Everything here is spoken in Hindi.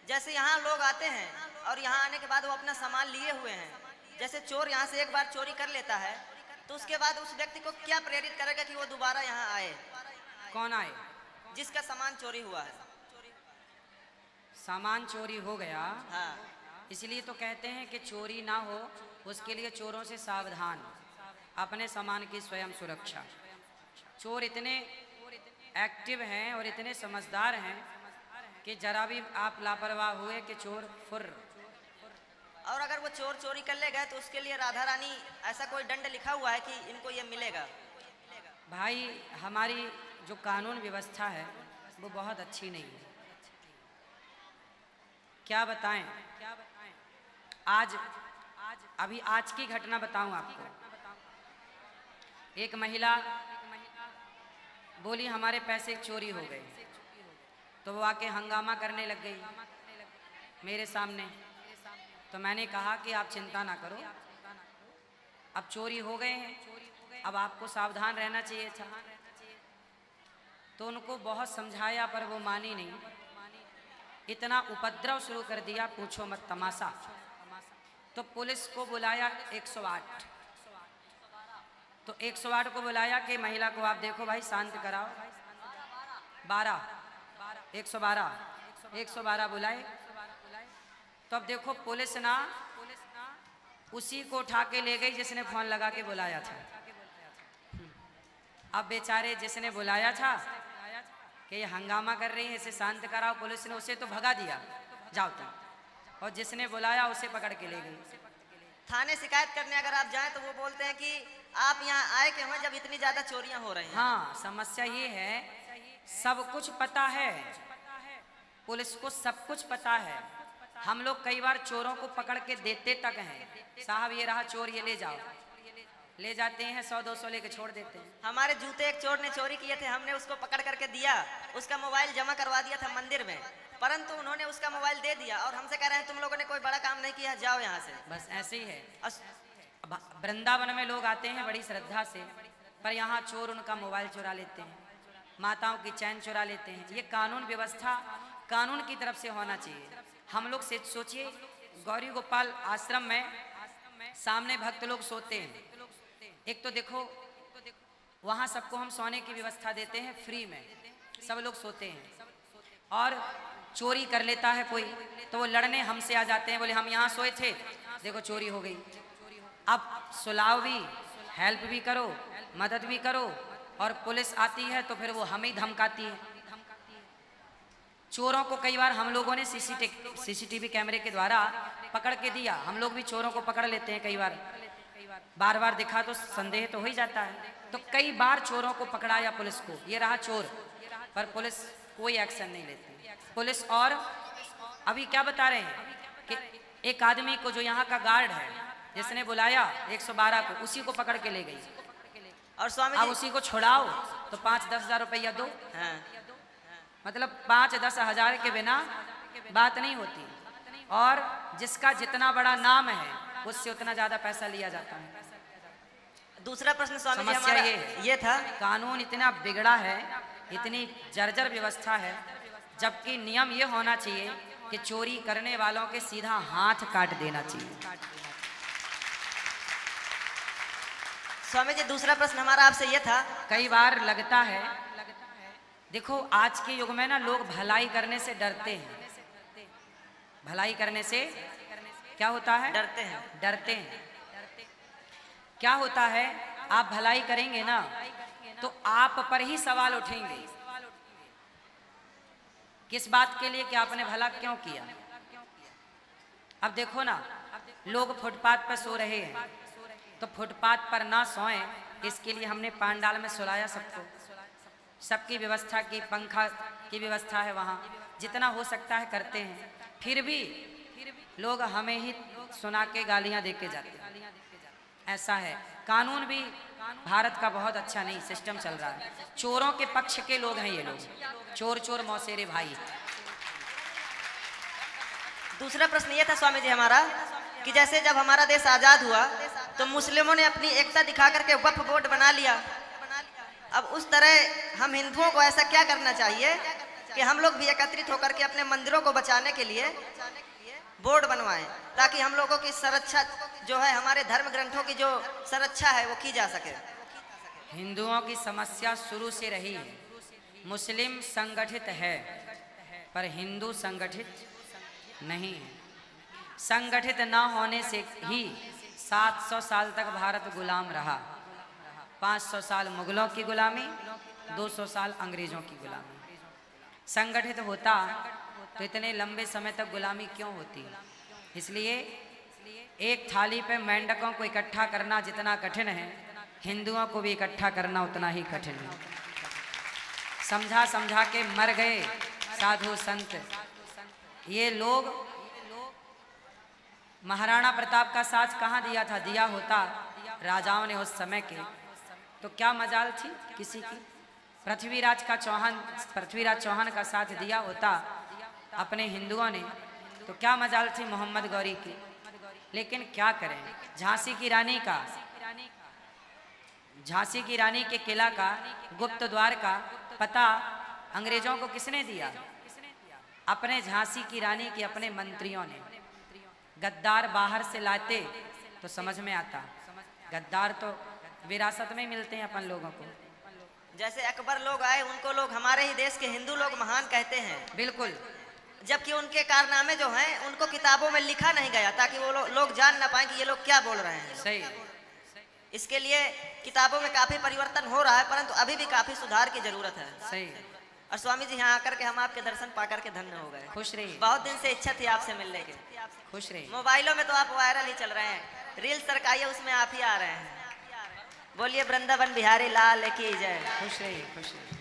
जैसे यहाँ लोग आते हैं और यहाँ आने के बाद वो अपना सामान लिए हुए हैं, जैसे चोर यहाँ से एक बार चोरी कर लेता है तो उसके बाद उस व्यक्ति को क्या प्रेरित करेगा कि वो दोबारा यहाँ आए? कौन आए? जिसका सामान चोरी हुआ है। सामान चोरी हो गया, हाँ। इसलिए तो कहते हैं कि चोरी ना हो, उसके लिए चोरों से सावधान, अपने सामान की स्वयं सुरक्षा। चोर इतने एक्टिव हैं और इतने समझदार हैं कि जरा भी आप लापरवाह हुए कि चोर फुर्र। और अगर वो चोर चोरी कर ले गए तो उसके लिए राधा रानी ऐसा कोई दंड लिखा हुआ है कि इनको ये मिलेगा? भाई हमारी जो कानून व्यवस्था है वो बहुत अच्छी नहीं है। क्या बताएं? अभी आज की घटना बताऊं आपको। एक महिला बोली हमारे पैसे चोरी हो गए, तो वो आके हंगामा करने लग गई मेरे सामने। तो मैंने कहा कि आप चिंता ना करो, अब चोरी हो गए हैं, अब आपको सावधान रहना चाहिए था। तो उनको बहुत समझाया पर वो मानी नहीं, इतना उपद्रव शुरू कर दिया पूछो मत तमाशा। तो पुलिस को बुलाया 108, तो 108 को बुलाया कि महिला को आप देखो भाई शांत कराओ। 112 बुलाए। तो अब देखो पुलिस ना उसी को उठा के ले गई जिसने फोन लगा के बुलाया था। अब बेचारे जिसने बुलाया था कि ये हंगामा कर रही है, इसे शांत कराओ, पुलिस ने उसे तो भगा दिया, जाओ तुम, और जिसने बुलाया उसे पकड़ के ले गई। थाने शिकायत करने अगर आप जाएं तो वो बोलते हैं कि आप यहाँ आए क्यों हैं जब इतनी ज्यादा चोरियां हो रही हैं? हाँ, समस्या ये है, सब कुछ पता है, पुलिस को सब कुछ पता है। हम लोग कई बार चोरों को पकड़ के देते तक हैं, साहब ये रहा चोर, ये ले जाओ, ले जाते हैं, 100-200 लेके छोड़ देते हैं। हमारे जूते एक चोर ने चोरी किए थे, हमने उसको पकड़ करके दिया, उसका मोबाइल जमा करवा दिया था मंदिर में, परंतु उन्होंने उसका मोबाइल दे दिया और हमसे कह रहे हैं तुम लोगों ने कोई बड़ा काम नहीं किया, जाओ यहाँ से। बस ऐसे ही है। वृंदावन में लोग आते हैं बड़ी श्रद्धा से, पर यहाँ चोर उनका मोबाइल चुरा लेते हैं, माताओं की चैन चुरा लेते हैं। ये कानून व्यवस्था कानून की तरफ से होना चाहिए। हम लोग से सोचिए, गौरी गोपाल आश्रम में सामने भक्त लोग सोते हैं, एक तो देखो वहाँ सबको हम सोने की व्यवस्था देते हैं फ्री में, सब लोग सोते हैं, और चोरी कर लेता है कोई तो वो लड़ने हमसे आ जाते हैं, बोले हम यहाँ सोए थे, देखो चोरी हो गई। अब सुलाओ भी, हेल्प भी करो, मदद भी करो, और पुलिस आती है तो फिर वो हमें धमकाती है। चोरों को कई बार हम लोगों ने सीसीटीवी कैमरे के द्वारा पकड़ के दिया, हम लोग भी चोरों को पकड़ लेते हैं कई बार बार दिखा तो संदेह तो हो ही जाता है। तो कई बार चोरों को पकड़ाया पुलिस को, ये रहा चोर, पर पुलिस कोई एक्शन नहीं लेती। पुलिस और अभी क्या बता रहे हैं कि एक आदमी को जो यहाँ का गार्ड है जिसने बुलाया 112 को, उसी को पकड़ के ले गई, और स्वामी अब उसी को छुड़ाओ तो 5-10 हज़ार रुपया दो। हाँ। मतलब 5-10 हज़ार के बिना बात नहीं होती, और जिसका जितना बड़ा नाम है उससे उतना ज्यादा पैसा लिया जाता है। दूसरा प्रश्न स्वामी जी समस्या हमारा ये था, कानून इतना बिगड़ा है, इतनी जर्जर व्यवस्था है, जबकि नियम ये होना चाहिए कि चोरी करने वालों के सीधा हाथ काट देना चाहिए। स्वामी जी दूसरा प्रश्न हमारा आपसे ये था, कई बार लगता है, देखो आज के युग में ना लोग भलाई करने से डरते हैं, भलाई करने से क्या होता है? डरते हैं। क्या होता है, आप भलाई करेंगे ना तो आप पर ही सवाल उठेंगे, किस बात के लिए कि आपने भला क्यों किया। अब देखो ना, लोग फुटपाथ पर सो रहे हैं, तो फुटपाथ पर ना सोएं इसके लिए हमने पांडाल में सुलाया सबको, सबकी व्यवस्था की, पंखा की व्यवस्था है, वहाँ जितना हो सकता है करते हैं, फिर भी लोग हमें ही सुना के गालियां दे के जाते हैं। ऐसा है, कानून भी भारत का बहुत अच्छा नहीं सिस्टम चल रहा है, चोरों के पक्ष के लोग हैं ये लोग, चोर चोर मौसेरे भाई। दूसरा प्रश्न ये था स्वामी जी हमारा कि जैसे जब हमारा देश आजाद हुआ तो मुस्लिमों ने अपनी एकता दिखा करके वक्फ बोर्ड बना लिया, अब उस तरह हम हिंदुओं को ऐसा क्या करना चाहिए कि हम लोग भी एकत्रित होकर के अपने मंदिरों को बचाने के लिए बोर्ड बनवाएं, ताकि हम लोगों की संरक्षा जो है, हमारे धर्म ग्रंथों की जो संरक्षा है वो की जा सके। हिंदुओं की समस्या शुरू से रही है, मुस्लिम संगठित है पर हिंदू संगठित नहीं है। संगठित न होने से ही 700 साल तक भारत गुलाम रहा। 500 साल मुगलों की गुलामी, 200 साल अंग्रेजों की गुलामी। संगठित होता तो इतने लंबे समय तक गुलामी क्यों होती? इसलिए एक थाली पे मेंढकों को इकट्ठा करना जितना कठिन है, हिंदुओं को भी इकट्ठा करना उतना ही कठिन है। समझा समझा के मर गए साधु संत। ये लोग महाराणा प्रताप का साथ कहाँ दिया था? दिया होता राजाओं ने उस समय के, तो क्या मजाल थी किसी की? पृथ्वीराज चौहान का साथ दिया होता अपने हिंदुओं ने, तो क्या मजाल थी मोहम्मद गौरी की? लेकिन क्या करें, झांसी की रानी के किला का, गुप्त द्वार का पता अंग्रेजों को किसने दिया? अपने झांसी की रानी के अपने मंत्रियों ने। गद्दार बाहर से लाते तो समझ में आता, गद्दार तो विरासत में मिलते हैं अपन लोगों को। जैसे अकबर लोग आए, उनको लोग हमारे ही देश के हिंदू लोग महान कहते हैं। बिल्कुल। जबकि उनके कारनामे जो हैं उनको किताबों में लिखा नहीं गया, ताकि वो लोग जान ना पाए कि ये लोग क्या बोल रहे हैं। सही। इसके लिए किताबों में काफी परिवर्तन हो रहा है, परंतु अभी भी काफी सुधार की जरूरत है। सही। और स्वामी जी यहाँ आकर के हम आपके दर्शन पाकर के धन्य हो गए। खुश रहिए। बहुत दिन से इच्छा थी आपसे मिलने की। खुश रहिए। मोबाइलों में तो आप वायरल ही चल रहे हैं, रील सरकाइए उसमें आप ही आ रहे हैं। बोलिए वृंदावन बिहारी लाल की जय। खुश रहिए, खुश रहिए।